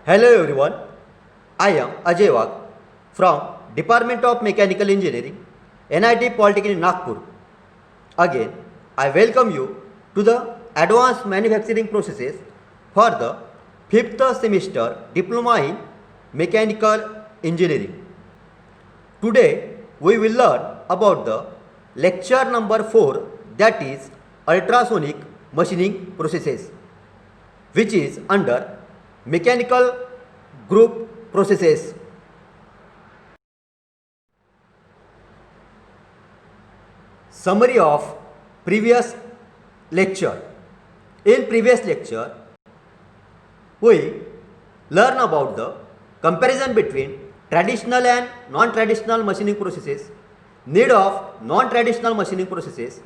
Hello everyone, I am Ajay Wagh from Department of Mechanical Engineering, NIT Polytechnic Nagpur. Again, I welcome you to the Advanced Manufacturing Processes for the 5th semester Diploma in Mechanical Engineering. Today, we will learn about the lecture number 4, that is ultrasonic machining processes, which is under mechanical group processes. Summary of previous lecture. In previous lecture, we learn about the comparison between traditional and non-traditional machining processes, need of non-traditional machining processes,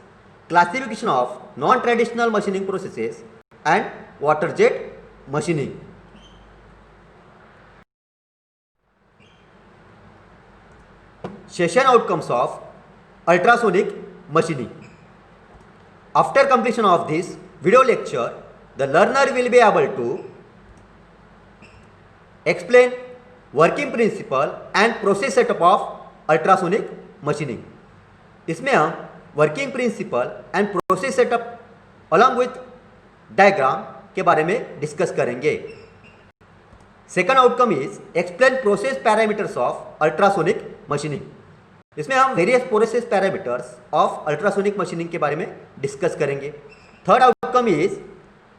classification of non-traditional machining processes, and water jet machining. Session outcomes of ultrasonic machining. After completion of this video lecture, the learner will be able to explain working principle and process setup of ultrasonic machining. इसमें हम working principle and process setup along with diagram के बारे में discuss करेंगे. Second outcome is explain process parameters of ultrasonic machining. इसमें हम various process parameters of ultrasonic machining के बारे में डिस्कस करेंगे. थर्ड आउटकम इज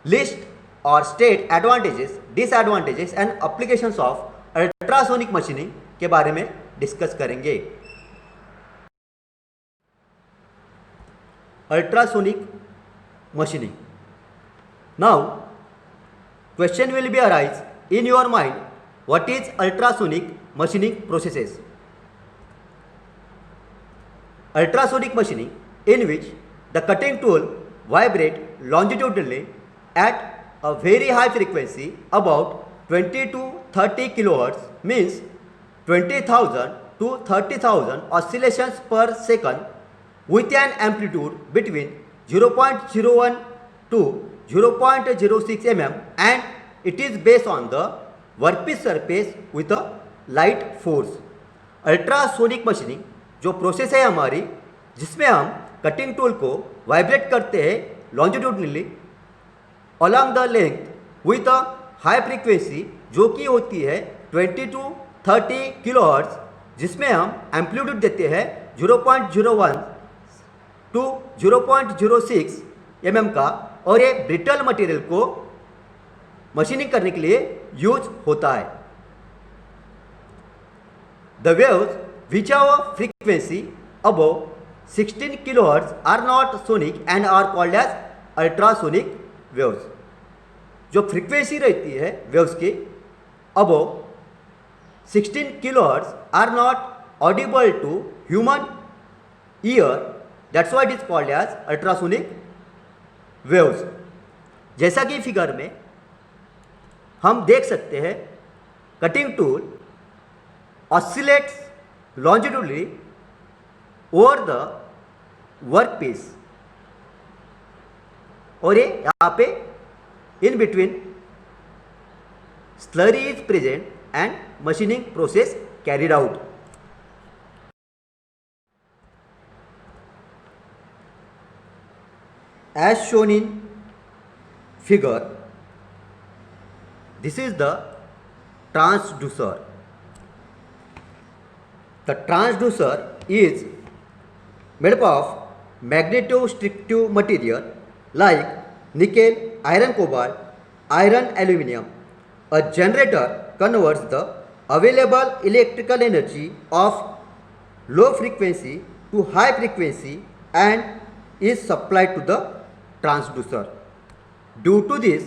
लिस्ट और state advantages, disadvantages and applications of ultrasonic machining के बारे में डिस्कस करेंगे. Ultrasonic machining. Now, question will be arise in your mind, what is ultrasonic machining processes? Ultrasonic machining, in which the cutting tool vibrate longitudinally at a very high frequency, about 20 to 30 kilohertz, means 20,000 to 30,000 oscillations per second, with an amplitude between 0.01 to 0.06 mm, and it is based on the workpiece surface with a light force. Ultrasonic machining जो process है हमारी, जिसमें हम cutting tool को vibrate करते हैं longitudinally along the length with a high frequency, जो कि होती है 20 to 30 किलोहर्ट्ज, जिसमें हम एम्पलीट्यूड देते हैं 0.01 टू 0.06 mm का, और ये ब्रिटल मटेरियल को मशीनिंग करने के लिए यूज होता है. The waves which have frequency above 16 kilohertz are not sonic and are called as ultrasonic waves. जो फ्रीक्वेंसी रहती है वेव्स की above 16 kilohertz are not audible to human ear, that's why it is called as ultrasonic waves. जैसा कि figure में हम देख सकते हैं, cutting tool oscillates longitudinally over the work piece, और ये यहाँ पे in between slurry is present and machining process carried out. As shown in figure, this is the transducer. The transducer is made up of magnetostrictive material like nickel, iron cobalt, iron aluminum. A generator converts the available electrical energy of low frequency to high frequency and is supplied to the transducer. Due to this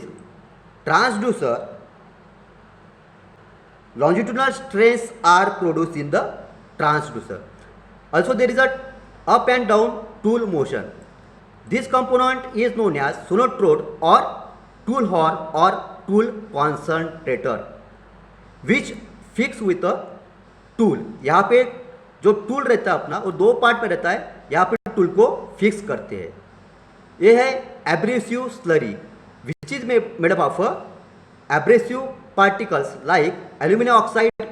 transducer, longitudinal strains are produced in the transducer. Also, there is a up and down tool motion. This component is known as sonotrode or tool horn or tool concentrator, which fix with a tool. यहाँ पे जो tool रहता है अपना, वो दो part में रहता है. यहाँ पे टूल को फिक्स करते हैं. ये है abrasive slurry, which is made up of abrasive particles like aluminum oxide,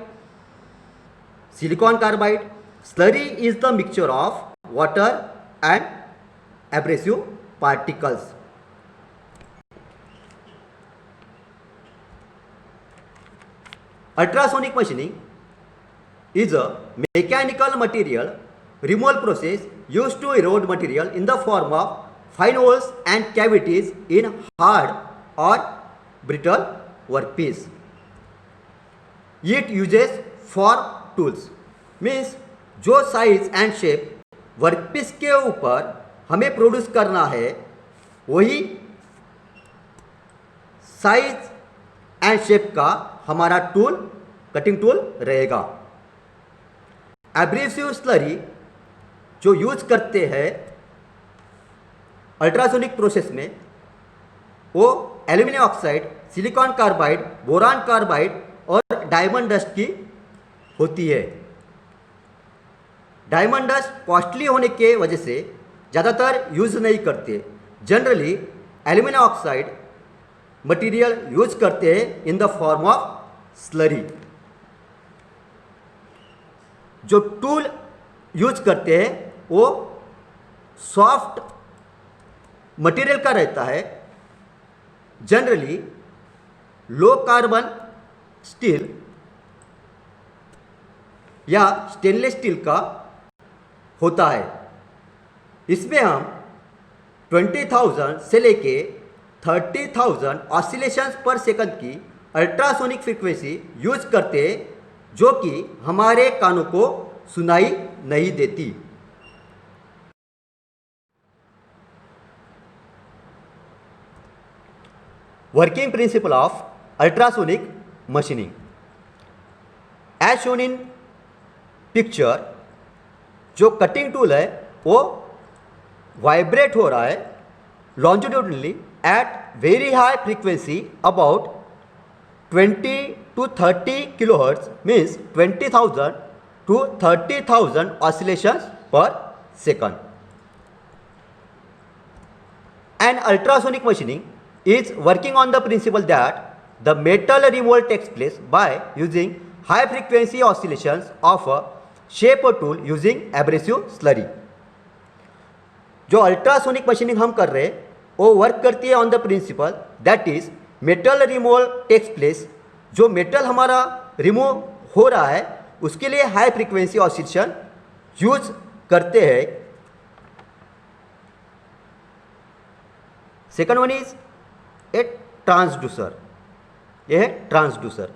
silicon carbide. Slurry is the mixture of water and abrasive particles. Ultrasonic machining is a mechanical material removal process used to erode material in the form of fine holes and cavities in hard or brittle workpiece. It uses for tools means जो size and shape workpiece के ऊपर हमें produce करना है वही size and shape का हमारा tool cutting tool रहेगा. एब्रेसिव स्लरी जो यूज करते हैं अल्ट्रासोनिक प्रोसेस में वो aluminium oxide, silicon carbide, boron carbide और डायमंड डस्ट की होती है. डायमंड डस्ट कॉस्टली होने के वजह से ज़्यादातर यूज़ नहीं करते. Generally aluminium oxide material use करते हैं in the form of slurry. जो टूल यूज करते हैं वो सॉफ्ट मटेरियल का रहता है. जनरली लो कार्बन स्टील या स्टेनलेस स्टील का होता है. इसमें हम 20,000 से लेके 30,000 ऑसिलेशंस पर सेकंड की अल्ट्रासोनिक फ्रीक्वेंसी यूज करते हैं जो कि हमारे कानों को सुनाई नहीं देती. Working principle of ultrasonic machining as shown in picture. जो कटिंग टूल है वो वाइब्रेट हो रहा है longitudinally at very high frequency about 20 to 30 kilohertz means 20,000 to 30,000 oscillations per second. And ultrasonic machining is working on the principle that the metal removal takes place by using high frequency oscillations of a shaper tool using abrasive slurry. जो ultrasonic machining हम कर रहे हैं वो work करती है on the principle that is metal removal takes place. जो metal हमारा रिमूव हो रहा है उसके लिए हाई फ्रीक्वेंसी ऑसिलेशन यूज करते हैं. Second one is a transducer. यह है ट्रांसड्यूसर.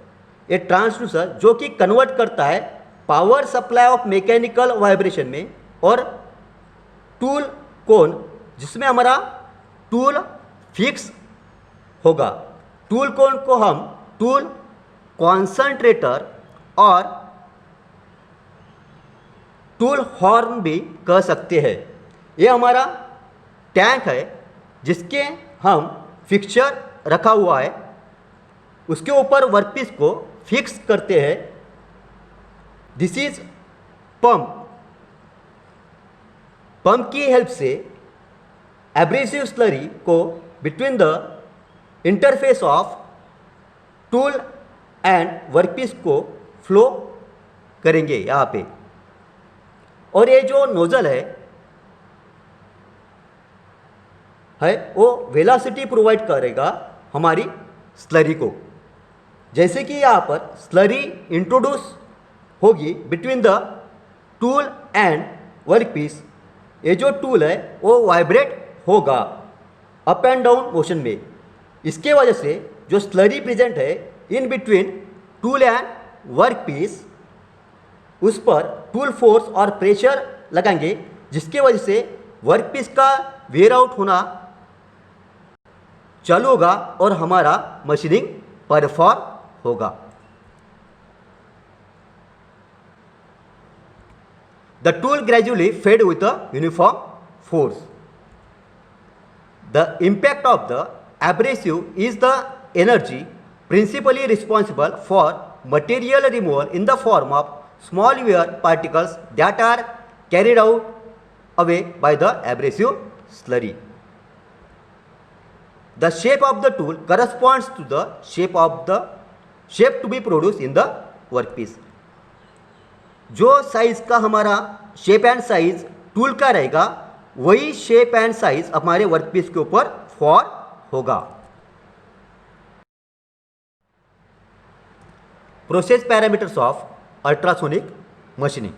ये ट्रांसड्यूसर जो कि कन्वर्ट करता है power supply of mechanical vibration में और टूल कोन जिसमें हमारा टूल फिक्स होगा. टूल कोन को हम टूल कॉन्संट्रेटर और टूल हॉर्न भी कह सकते हैं. ये हमारा टैंक है जिसके हम फिक्सचर रखा हुआ है. उसके ऊपर वर्कपीस को फिक्स करते हैं. This is pump. पंप की हेल्प से एब्रेसिव स्लरी को between the interface of tool and workpiece को फ्लो करेंगे यहाँ पे. और ये जो नोजल है वो वेलोसिटी प्रोवाइड करेगा हमारी स्लरी को. जैसे कि यहाँ पर स्लरी इंट्रोड्यूस होगी between the tool and workpiece. ये जो टूल है वो वाइब्रेट होगा अप एंड डाउन मोशन में. इसके वजह से जो स्लरी प्रेजेंट है in between tool and workpiece उस पर टूल फोर्स और प्रेशर लगाएंगे जिसके वजह से वर्कपीस का वेयर आउट होना चालू होगा और हमारा मशीनिंग परफॉर्म होगा. The tool gradually fade with a uniform force. The impact of the abrasive is the energy principally responsible for material removal in the form of small wear particles that are carried out away by the abrasive slurry. The shape of the tool corresponds to the shape of the shape to be produce in the workpiece. जो size का हमारा shape and size tool का रहेगा वही shape and size हमारे workpiece के ऊपर फॉर होगा। Process parameters of ultrasonic machining.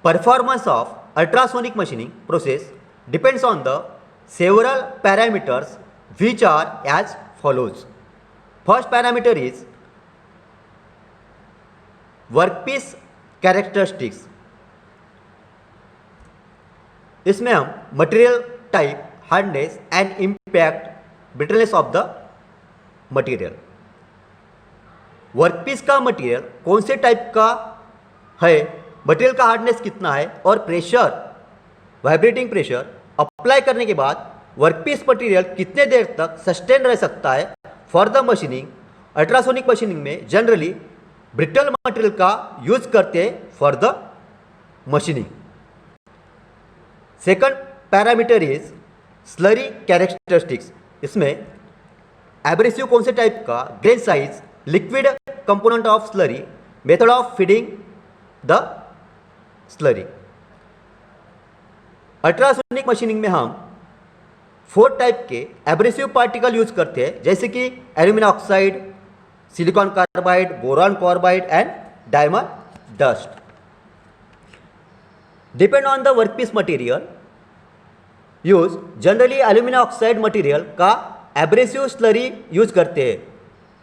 Performance of ultrasonic machining process depends on the several parameters which are as follows. First parameter is workpiece characteristics. इसमें हम material type, hardness and impact, brittleness of the material. Workpiece का material कौन से type का है, material का hardness कितना है और प्रेशर, वाइब्रेटिंग प्रेशर अप्लाई करने के बाद वर्कपीस मटेरियल कितने देर तक सस्टेन रह सकता है for the machining. Ultrasonic machining में जनरली ब्रिटल मटेरियल का यूज करते हैं for the machining. Second parameter is slurry characteristics. इसमें एब्रेसिव कौन से टाइप का, grain size, liquid component of slurry, method of feeding the slurry. Ultrasonic machining में हम 4 टाइप के एब्रेसिव पार्टिकल यूज करते हैं, जैसे कि aluminium oxide, silicon carbide, boron carbide and diamond dust. Depend on the workpiece material use, generally aluminium oxide material का abrasive slurry use करते हैं।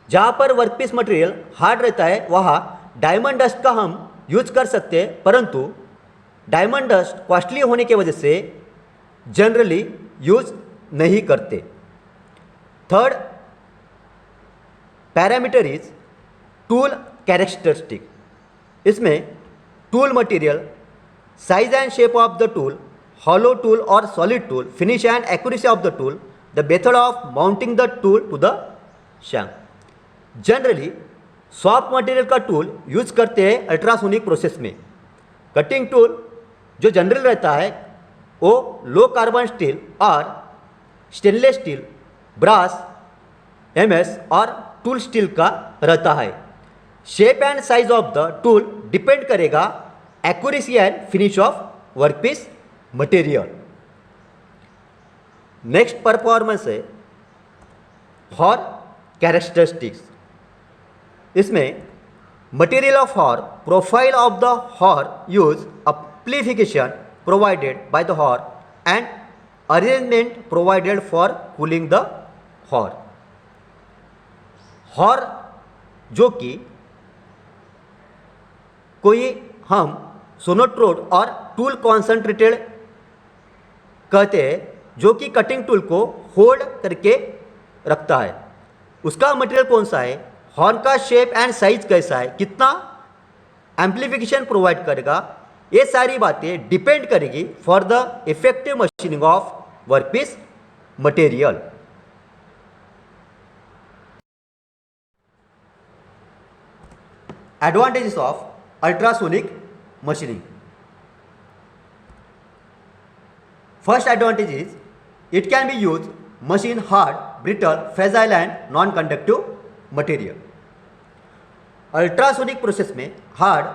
जहाँ पर वर्कपीस मटेरियल हार्ड रहता है वहाँ डायमंड डस्ट का हम यूज कर सकते हैं, परंतु डायमंड डस्ट कॉस्टली होने की वजह से जनरली यूज नहीं करते। Third parameter is tool characteristic. इसमें tool material, size and shape of the tool, hollow tool or solid tool, finish and accuracy of the tool, the method of mounting the tool to the shank. Generally soft material का tool use करते हैं ultrasonic process में। Cutting tool जो general रहता है वो low carbon steel और stainless steel, brass, MS और टूल स्टील का रहता है। Shape and size of the tool depend करेगा accuracy and finish of workpiece material. Next performance है हॉर कैरेक्टरिस्टिक्स। इसमें material of horn, profile of the horn use, amplification provided by the hor and arrangement provided for cooling the hor. हॉर जो कि कोई हम sonotrode और tool concentrated कहते हैं, जो कि कटिंग टूल को होल्ड करके रखता है। उसका मटेरियल कौन सा है, हॉर्न का शेप एंड साइज कैसा है, कितना एम्प्लीफिकेशन प्रोवाइड करेगा, ये सारी बातें डिपेंड करेगी for the effective machining of workpiece material. Advantages of ultrasonic machining. First advantage is it can be use machine hard, brittle, fragile and non conductive material. Ultrasonic process में hard,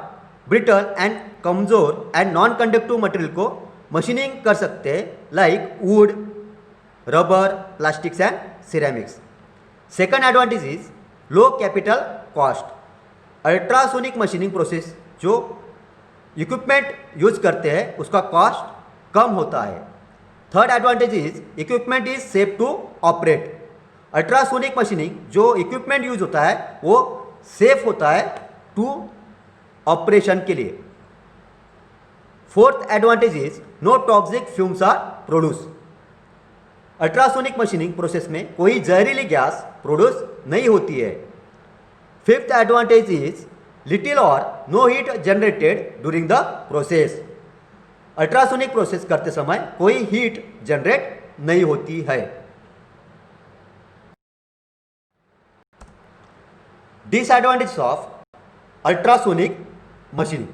brittle and कमज़ोर and non conductive material को machining कर सकते हैं, like would, rubber, plastics and ceramics. Second advantage is low capital cost. Ultrasonic machining process जो equipment use करते हैं उसका कॉस्ट कम होता है। Third advantage is equipment is safe to operate. Ultrasonic machining जो इक्विपमेंट यूज होता है वो सेफ होता है टू ऑपरेशन के लिए। Fourth advantage is no toxic fumes are produce. Ultrasonic machining process में कोई जहरीली गैस प्रोड्यूस नहीं होती है। फिफ्थ एडवांटेज इज लिटिल और no heat generated during the process. Ultrasonic process करते समय कोई हीट जनरेट नहीं होती है। Disadvantage of ultrasonic machining.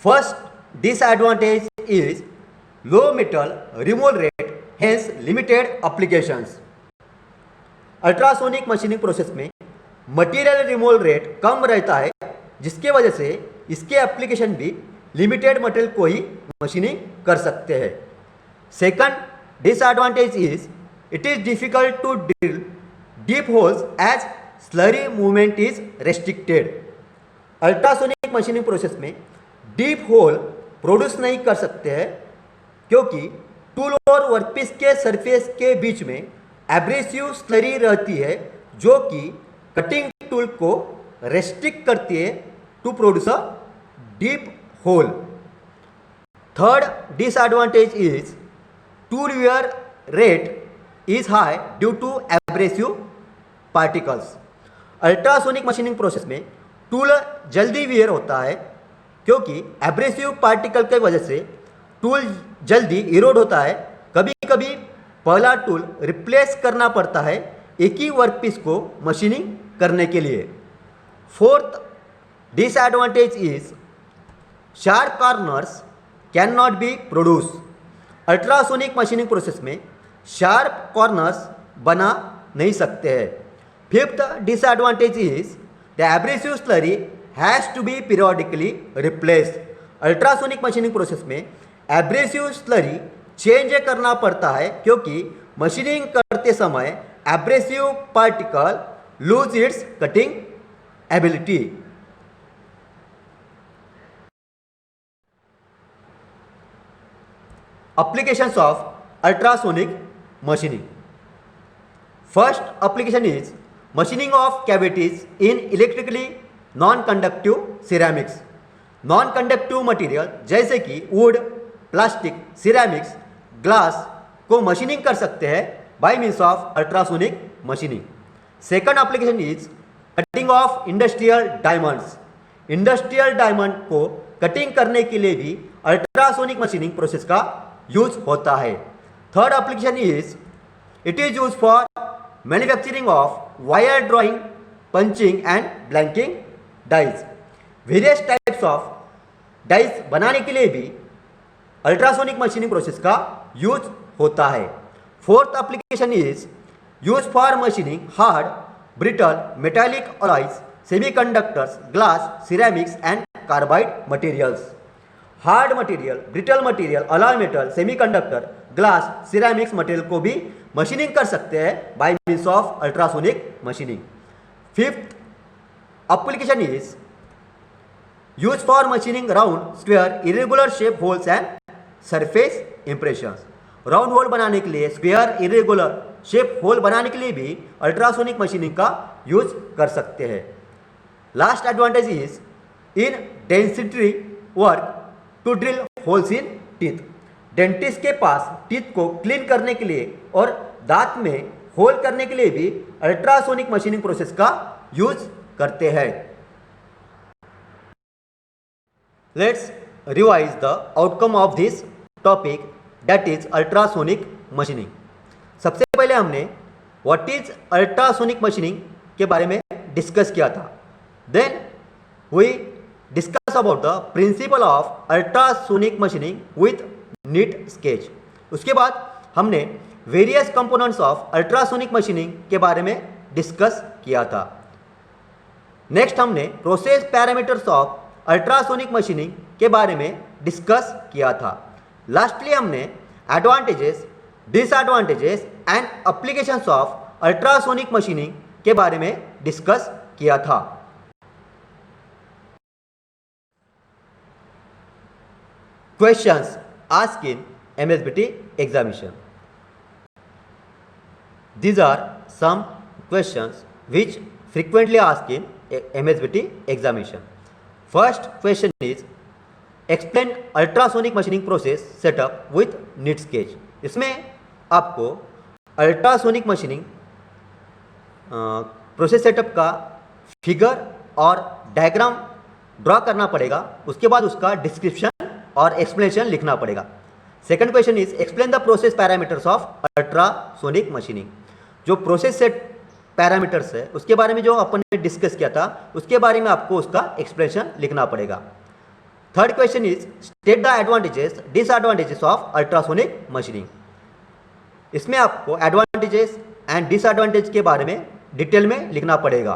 First disadvantage is low metal removal rate, hence limited applications. Ultrasonic machining process में material removal rate कम रहता है, जिसके वजह से इसके एप्लीकेशन भी लिमिटेड मटेरियल को ही मशीनिंग कर सकते हैं। Second disadvantage is it is difficult to drill deep holes as slurry movement is restricted. Ultrasonic machining process में डीप होल प्रोड्यूस नहीं कर सकते हैं, क्योंकि टूल और वर्कपीस के सरफेस के बीच में एब्रेसिव स्लरी रहती है, जो कि कटिंग टूल को रेस्ट्रिक्ट करती है to produce a deep hole. Third disadvantage is tool wear rate is high due to abrasive particles। Ultrasonic machining process में टूल जल्दी वियर होता है, क्योंकि एब्रेसिव पार्टिकल की वजह से टूल जल्दी इरोड होता है। कभी कभी पहला टूल रिप्लेस करना पड़ता है एक ही वर्कपीस को मशीनिंग करने के लिए। Fourth disadvantage is sharp corners can not be produce. Ultrasonic machining process में शार्प कॉर्नर्स बना नहीं सकते हैं। Fifth disadvantage is the abrasive slurry has to be periodically replaced. Ultrasonic machining process में एब्रेसिव स्लरी चेंज करना पड़ता है, क्योंकि मशीनिंग करते समय abrasive particle lose its cutting ability. Applications of ultrasonic machining. First application is machining of cavities in electrically non-conductive ceramics. Non-conductive material जैसे कि wood, plastic, ceramics, glass को मशीनिंग कर सकते हैं by means of ultrasonic machining. Second application is cutting of industrial diamonds. Industrial diamond को cutting करने के लिए भी अल्ट्रासोनिक मशीनिंग प्रोसेस का यूज होता है। Third application is it is use for manufacturing of wire drawing, punching and blanking dies. Various types of dies बनाने के लिए भी अल्ट्रासोनिक मशीनिंग प्रोसेस का यूज होता है। Fourth application is use for machining hard, brittle, metallic alloys, semiconductors, glass, ceramics and carbide materials. Hard material, brittle material, alloy metal, semiconductor, glass, ceramics material को भी machining कर सकते हैं by means of ultrasonic machining. Fifth application is use for machining round, square, irregular shape holes and surface impressions. Round whole बनाने के लिए, square, irregular shape whole बनाने के लिए भी अल्ट्रासोनिक मशीनिंग का यूज कर सकते हैं। Last advantage is in dentistry work to drill holes in teeth. Dentist के पास टीथ को क्लीन करने के लिए और दांत में होल करने के लिए भी अल्ट्रासोनिक मशीनिंग प्रोसेस का यूज करते हैं। Let's revise the outcome of this topic, that is ultrasonic machining. सबसे पहले हमने व्हाट इज अल्ट्रासोनिक मशीनिंग के बारे में डिस्कस किया था। Then we discuss about the principle of ultrasonic machining with neat sketch. उसके बाद हमने various components of ultrasonic machining के बारे में डिस्कस किया था। नेक्स्ट हमने process parameters of ultrasonic machining के बारे में डिस्कस किया था। लास्टली हमने advantages, disadvantages and applications of ultrasonic machining के बारे में डिस्कस किया था। Questions asked in MSBT examination. These are some questions which frequently asked in MSBT examination. First question is explain ultrasonic machining process setup with neat sketch. इसमें आपको ultrasonic machining process setup का figure और diagram draw करना पड़ेगा। उसके बाद उसका description और एक्सप्लेनेशन लिखना पड़ेगा। Second question is explain the process parameters of ultrasonic machining. जो प्रोसेस सेट पैरामीटर्स है उसके बारे में जो अपन ने डिस्कस किया था, उसके बारे में आपको उसका एक्सप्लेनेशन लिखना पड़ेगा। Third question is state the advantages, disadvantages of ultrasonic machining. इसमें आपको एडवांटेजेस एंड डिसएडवांटेज के बारे में डिटेल में लिखना पड़ेगा।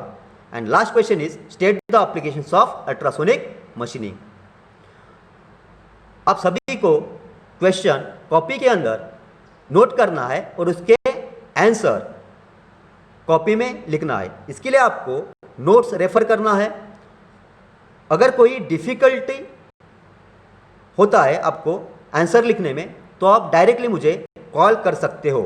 And last question is state the applications of ultrasonic machining. आप सभी को क्वेश्चन कॉपी के अंदर नोट करना है और उसके आंसर कॉपी में लिखना है. इसके लिए आपको नोट्स रेफर करना है. अगर कोई डिफिकल्टी होता है आपको आंसर लिखने में तो आप डायरेक्टली मुझे कॉल कर सकते हो.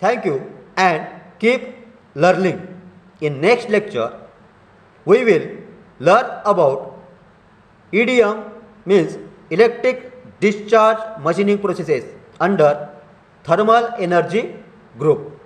Thank you and keep learning. In next lecture we will learn about EDM means electric discharge machining processes under thermal energy group.